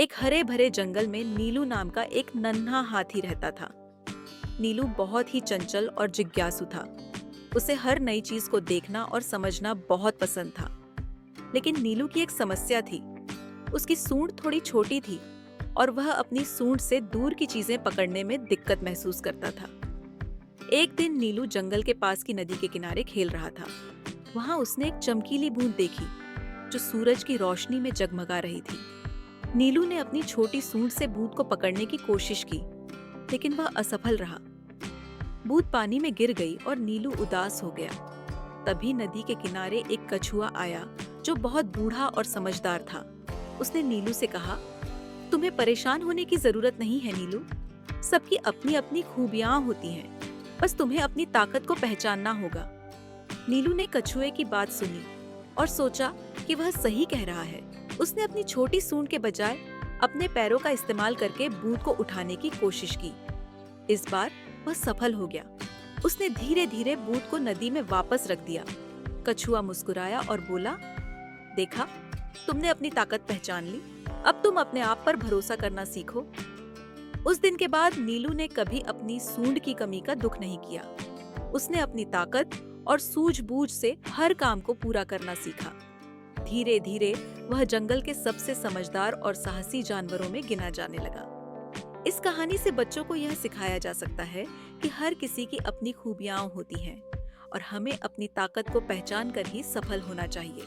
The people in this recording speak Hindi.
एक हरे भरे जंगल में नीलू नाम का एक नन्हा हाथी रहता था। नीलू बहुत ही चंचल और जिज्ञासु था। उसे हर नई चीज को देखना और समझना बहुत पसंद था। लेकिन नीलू की एक समस्या थी। उसकी सूंड थोड़ी छोटी थी और वह अपनी सूंड से दूर की चीजें पकड़ने में दिक्कत महसूस करता था। एक दिन नीलू जंगल के पास की नदी के किनारे खेल रहा था। वहां उसने एक चमकीली बूंद देखी जो सूरज की रोशनी में जगमगा रही थी। नीलू ने अपनी छोटी सूंड से बूंद को पकड़ने की कोशिश की, लेकिन वह असफल रहा। बूंद पानी में गिर गई और नीलू उदास हो गया। तभी नदी के किनारे एक कछुआ आया जो बहुत बूढ़ा और समझदार था। उसने नीलू से कहा, तुम्हें परेशान होने की जरूरत नहीं है नीलू। सबकी अपनी अपनी खूबियां होती हैं, बस तुम्हें अपनी ताकत को पहचानना होगा। नीलू ने कछुए की बात सुनी और सोचा कि वह सही कह रहा है। उसने अपनी छोटी सूंड के बजाय अपने पैरों का इस्तेमाल करके बूंद को उठाने की कोशिश की। इस बार वह सफल हो गया। उसने धीरे धीरे बूंद को नदी में वापस रख दिया। कछुआ मुस्कुराया और बोला, देखा, तुमने अपनी ताकत पहचान ली। अब तुम अपने आप पर भरोसा करना सीखो। उस दिन के बाद नीलू ने कभी अपनी सूंड की कमी का दुख नहीं किया। उसने अपनी ताकत और सूझबूझ से हर काम को पूरा करना सीखा। धीरे धीरे वह जंगल के सबसे समझदार और साहसी जानवरों में गिना जाने लगा। इस कहानी से बच्चों को यह सिखाया जा सकता है कि हर किसी की अपनी खूबियां होती हैं और हमें अपनी ताकत को पहचान कर ही सफल होना चाहिए।